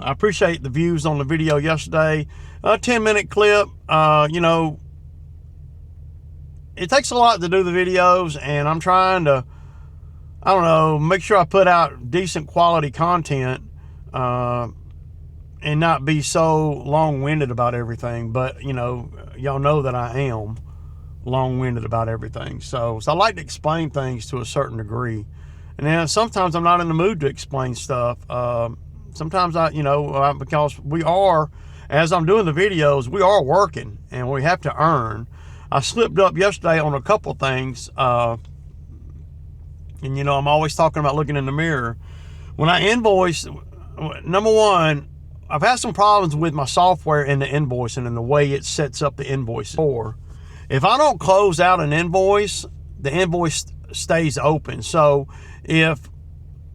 I appreciate the views on the video yesterday. A 10-minute clip. You know, it takes a lot to do the videos, and I'm trying to, I don't know, make sure I put out decent quality content and not be so long-winded about everything. But, you know, y'all know that I am long-winded about everything. So I like to explain things to a certain degree. And then sometimes I'm not in the mood to explain stuff. Sometimes because we are, as I'm doing the videos, we are working and we have to earn. I slipped up yesterday on a couple things. And, you know, I'm always talking about looking in the mirror. When I invoice, number one, I've had some problems with my software and the invoicing and the way it sets up the invoices. If I don't close out an invoice, the invoice stays open. So if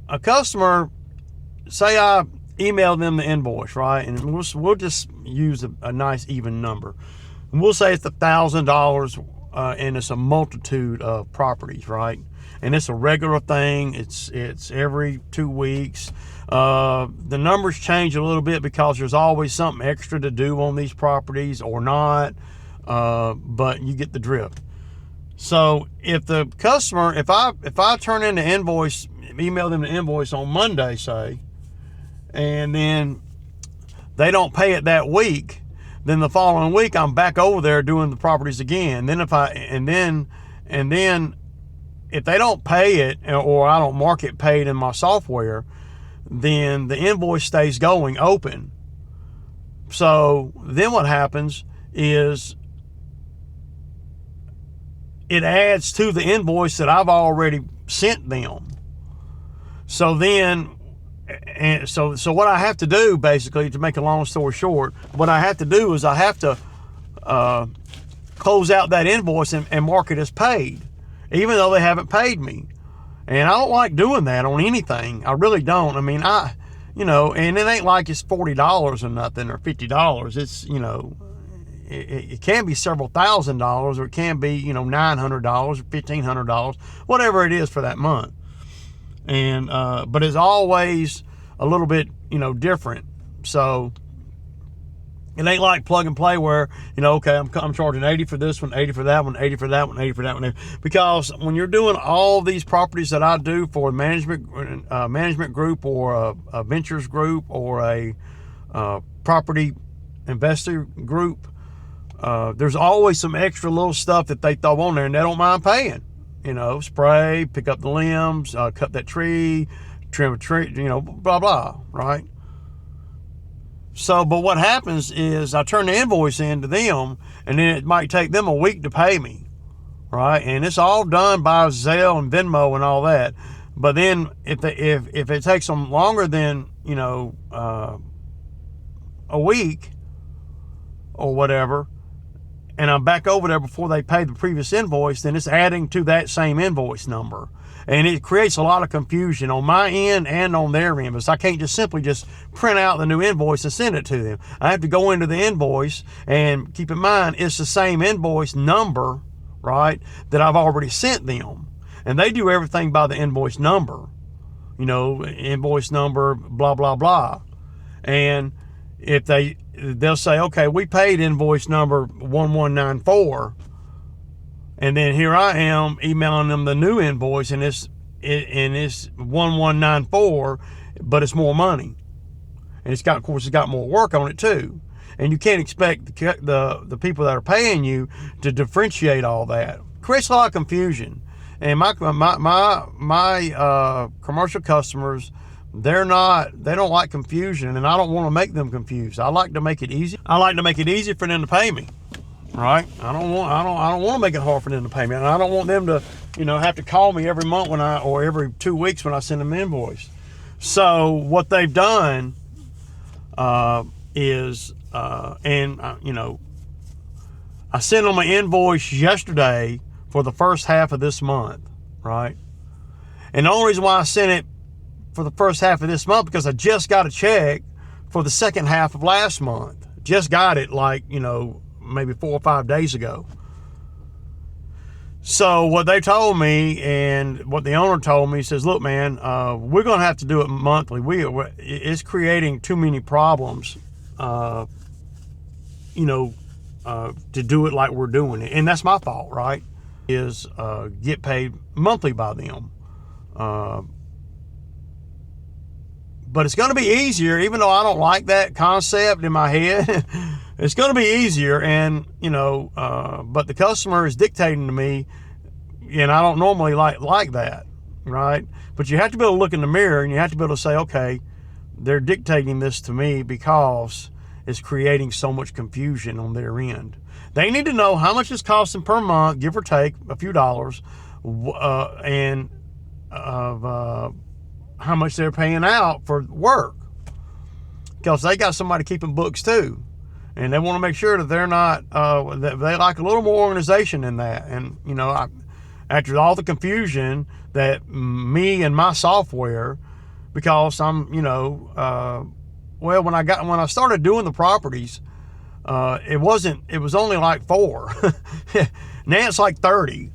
a customer, say I email them the invoice, right? And we'll just use a nice even number. And we'll say it's $1,000 and it's a multitude of properties, right? And it's a regular thing. It's every 2 weeks. The numbers change a little bit because there's always something extra to do on these properties or not. But you get the drift. So if the customer, if I turn in the invoice, email them the invoice on Monday, say, and then they don't pay it that week, then the following week I'm back over there doing the properties again. Then and then if they don't pay it, or I don't mark it paid in my software, then the invoice stays going open. So then what happens is it adds to the invoice that I've already sent them. So then, and so what I have to do, basically, to make a long story short, what I have to do is I have to close out that invoice and mark it as paid, even though they haven't paid me. And I don't like doing that on anything. I really don't. I mean, and it ain't like it's $40 or nothing, or $50. It's, you know, it can be several $1,000s, or it can be, you know, $900 or $1,500, whatever it is for that month. And but it's always a little bit, you know, different. So it ain't like plug and play where, you know, okay, I'm charging 80 for this one, 80 for that one, 80 for that one, 80 for that one. Because when you're doing all these properties that I do for a management group, or a ventures group, or a property investor group, there's always some extra little stuff that they throw on there and they don't mind paying. You know, spray, pick up the limbs, cut that tree, trim a tree, you know, blah, blah, right? So, but what happens is I turn the invoice in to them, and then it might take them a week to pay me, right? And it's all done by Zelle and Venmo and all that. But then if it takes them longer than, you know, a week or whatever, and I'm back over there before they pay the previous invoice, then it's adding to that same invoice number. And it creates a lot of confusion on my end and on their end, because I can't just simply just print out the new invoice and send it to them. I have to go into the invoice, and keep in mind, it's the same invoice number, right, that I've already sent them. And they do everything by the invoice number. You know, invoice number, blah, blah, blah. And if they'll say, okay, we paid invoice number 1194, and then here I am emailing them the new invoice, and it's 1194, but it's more money, and it's got more work on it too. And you can't expect the people that are paying you to differentiate all that. It creates a lot of confusion. And my commercial customers, they don't like confusion, and I don't want to make them confused. I like to make it easy. I like to make it easy for them to pay me, right? I don't want to make it hard for them to pay me, and I don't want them to, you know, have to call me every month or every 2 weeks when I send them an invoice. So what they've done is, you know, I sent them an invoice yesterday for the first half of this month, right? And the only reason why I sent it for the first half of this month, because I just got a check for the second half of last month. Just got it, like, you know, maybe 4 or 5 days ago. So what they told me and what the owner told me, says, look, man, we're going to have to do it monthly. It's creating too many problems, to do it like we're doing it. And that's my fault, right? Is get paid monthly by them. But it's going to be easier, even though I don't like that concept in my head. It's going to be easier, and but the customer is dictating to me, and I don't normally like that, right? But you have to be able to look in the mirror, and you have to be able to say, okay, they're dictating this to me because it's creating so much confusion on their end. They need to know how much it's costing per month, give or take a few dollars, and how much they're paying out for work, because they got somebody keeping books too, and they want to make sure that they're not that they like a little more organization than that. And after all the confusion that me and my software, because I'm when I started doing the properties, it was only like 4. Now it's like 30,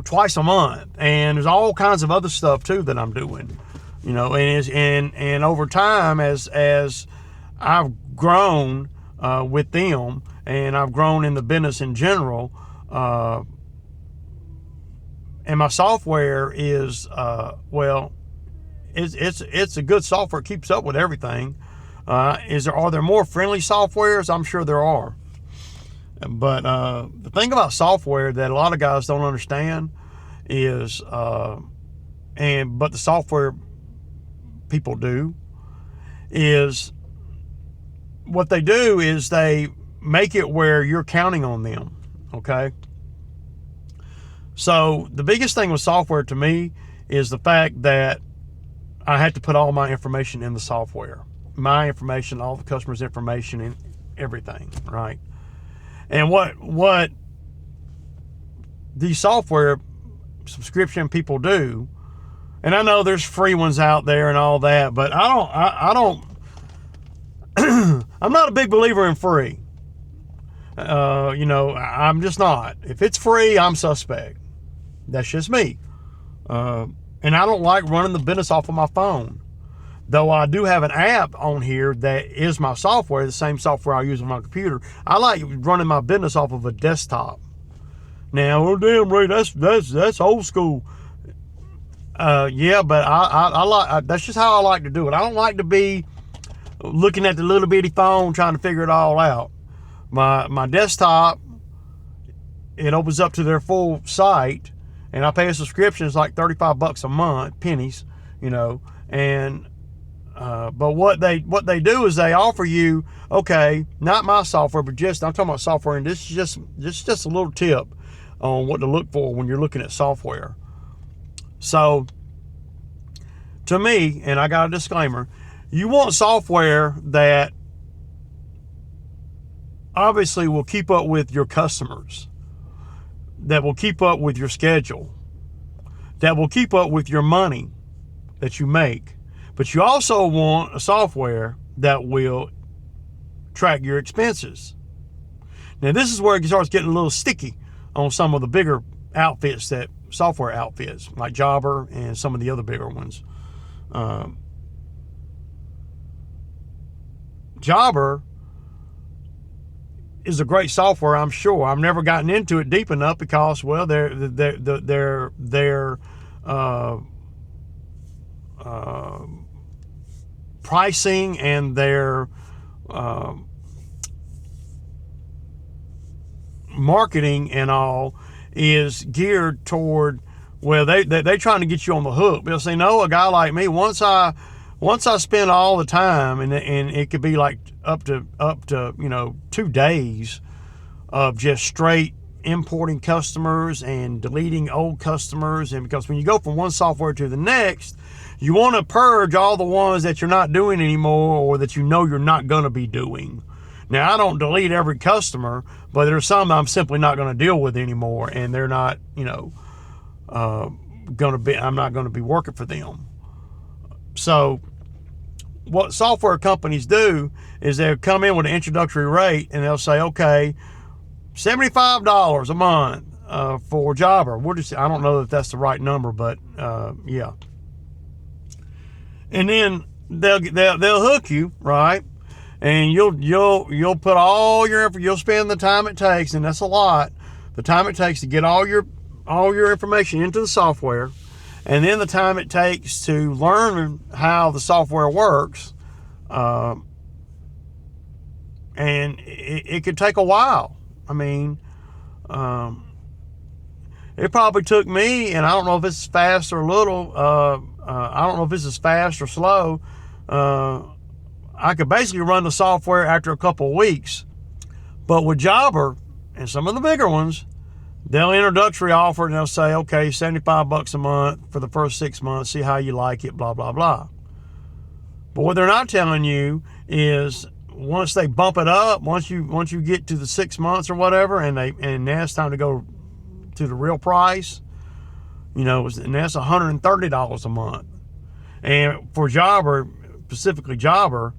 twice a month, and there's all kinds of other stuff too that I'm doing. And over time, as I've grown with them, and I've grown in the business in general, and my software is it's a good software, keeps up with everything. Are there more friendly softwares? I'm sure there are. But the thing about software that a lot of guys don't understand is, but the software people do, is what they do is they make it where you're counting on them. Okay. So the biggest thing with software to me is the fact that I had to put all my information in the software, my information, all the customers' information, and everything, right? And what these software subscription people do, and I know there's free ones out there and all that, but I don't I'm not a big believer in free. I'm just not. If it's free, I'm suspect. That's just me. And I don't like running the business off of my phone. Though I do have an app on here that is my software, the same software I use on my computer. I like running my business off of a desktop. Now, oh damn, Ray, that's old school. Yeah, but I like that's just how I like to do it. I don't like to be looking at the little bitty phone trying to figure it all out. My desktop, it opens up to their full site, and I pay a subscription. It's like $35 a month, pennies, and but what they do is they offer you, okay, not my software, but I'm talking about software, and this is just a little tip on what to look for when you're looking at software. So to me, and I got a disclaimer, you want software that obviously will keep up with your customers, that will keep up with your schedule, that will keep up with your money that you make. But you also want a software that will track your expenses. Now, this is where it starts getting a little sticky on some of the bigger outfits, software outfits, like Jobber and some of the other bigger ones. Jobber is a great software, I'm sure. I've never gotten into it deep enough because, well, their pricing and their marketing and all is geared toward, well, they're trying to get you on the hook. They'll say, no, a guy like me, once I spend all the time, and it could be like up to 2 days of just straight importing customers and deleting old customers. And because when you go from one software to the next, you want to purge all the ones that you're not doing anymore, or that you're not going to be doing. Now, I don't delete every customer, but there's some I'm simply not going to deal with anymore, and they're not, I'm not going to be working for them. So what software companies do is they'll come in with an introductory rate, and they'll say, okay, $75 a month, for Jobber. I don't know if that's the right number, but yeah. And then they'll hook you, right? And you'll put all your effort, you'll spend the time it takes, and that's a lot, the time it takes to get all your information into the software, and then the time it takes to learn how the software works. And it could take a while. I mean, it probably took me, and I don't know if it's fast or little, I don't know if this is fast or slow. I could basically run the software after a couple of weeks. But with Jobber and some of the bigger ones, they'll introductory offer and they'll say, okay, $75 a month for the first 6 months, see how you like it, blah, blah, blah. But what they're not telling you is once they bump it up, once you get to the 6 months or whatever, and now it's time to go to the real price, and that's $130 a month. And for Jobber, specifically Jobber,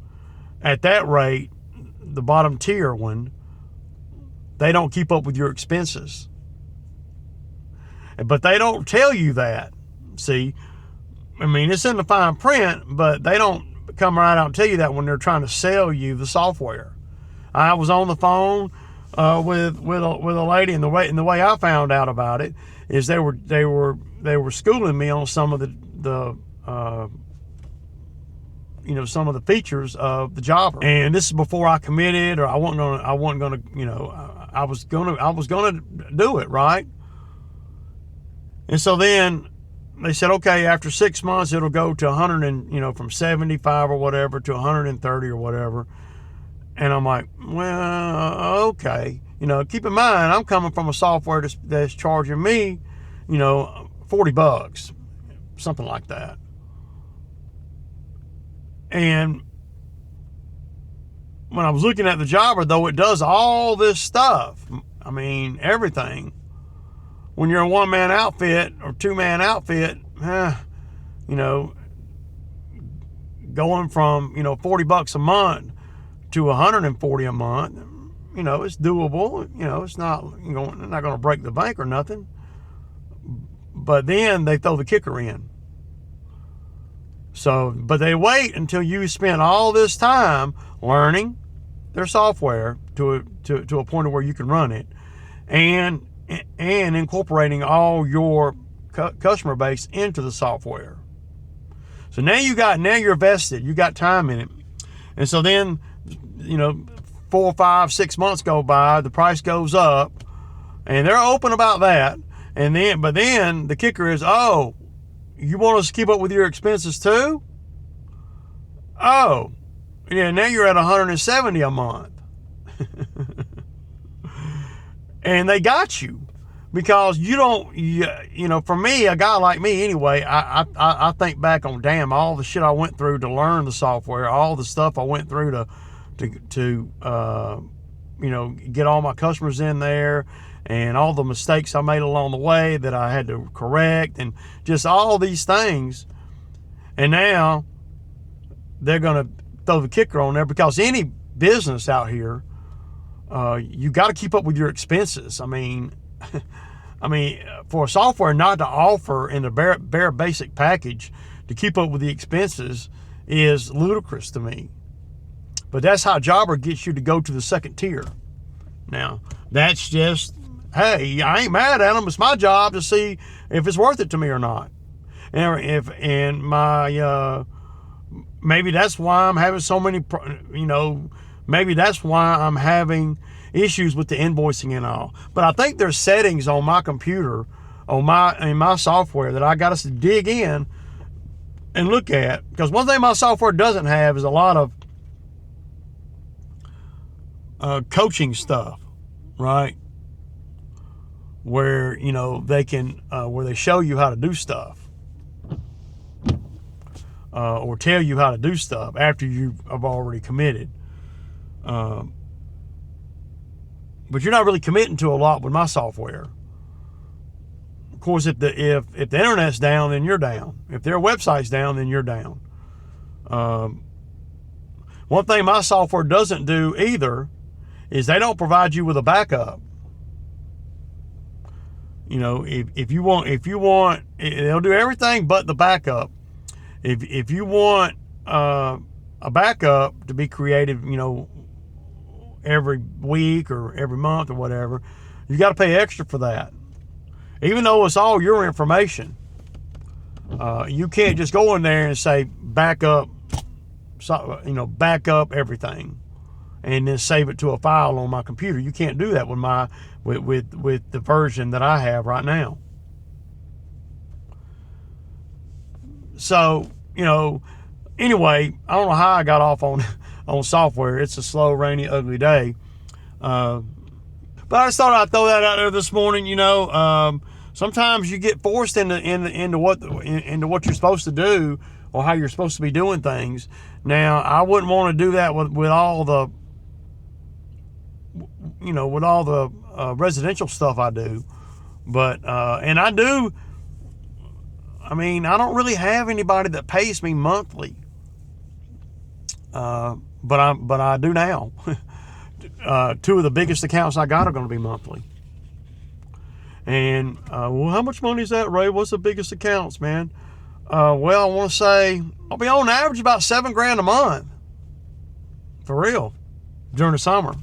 at that rate, the bottom tier one, they don't keep up with your expenses. But they don't tell you that. See, I mean, it's in the fine print, but they don't come right out and tell you that when they're trying to sell you the software. I was on the phone with a lady, and the way I found out about it is they were schooling me on some of the some of the features of the Jobber. And this is before I committed, or I was gonna do it, right? And so then they said, okay, after 6 months it'll go to 100 and from 75 or whatever to 130 or whatever. And I'm like, well, okay. Keep in mind, I'm coming from a software that's charging me, $40, something like that. And when I was looking at the Jobber, though it does all this stuff, I mean, everything. When you're a one-man outfit or two-man outfit, going from, $40 a month to $140 a month, it's doable. It's not, they're not going to break the bank or nothing. But then they throw the kicker in. So, but they wait until you spend all this time learning their software to a point where you can run it, and incorporating all your customer base into the software. So now you're vested. You got time in it, and so then 4, 5, 6 months go by, the price goes up, and they're open about that. But then the kicker is, oh, you want us to keep up with your expenses too? Oh, yeah, now you're at $170 a month. And they got you because for me, a guy like me anyway, I think back on, damn, all the shit I went through to learn the software, all the stuff I went through to get all my customers in there, and all the mistakes I made along the way that I had to correct, and just all these things. And now they're going to throw the kicker on there, because any business out here, you got to keep up with your expenses. I mean, for a software not to offer in the bare basic package to keep up with the expenses is ludicrous to me. But that's how Jobber gets you to go to the second tier. Now, that's just, hey, I ain't mad at them. It's my job to see if it's worth it to me or not. And maybe that's why I'm having so many, maybe that's why I'm having issues with the invoicing and all. But I think there's settings on my computer, in my software, that I got us to dig in and look at. Because one thing my software doesn't have is a lot of coaching stuff, right? Where they can where they show you how to do stuff, or tell you how to do stuff after you have already committed. But you're not really committing to a lot with my software. Of course, if the internet's down, then you're down. If their website's down, then you're down. One thing my software doesn't do either is they don't provide you with a backup. You know, if you want, they'll do everything but the backup. If you want a backup to be created, you know, every week or every month or whatever, you got to pay extra for that. Even though it's all your information, you can't just go in there and say back up everything and then save it to a file on my computer. You can't do that with the version that I have right now. So, you know, anyway, I don't know how I got off on software. It's a slow, rainy, ugly day. But I just thought I'd throw that out there this morning. You know, sometimes you get forced into what you're supposed to do or how you're supposed to be doing things. Now, I wouldn't want to do that with all the, you know, with all the residential stuff I do. But and I do. I mean, I don't really have anybody that pays me monthly. But I do now. Two of the biggest accounts I got are going to be monthly. And well, how much money is that, Ray? What's the biggest accounts, man? Well, I want to say I'll be on average about $7,000 a month, for real, during the summer.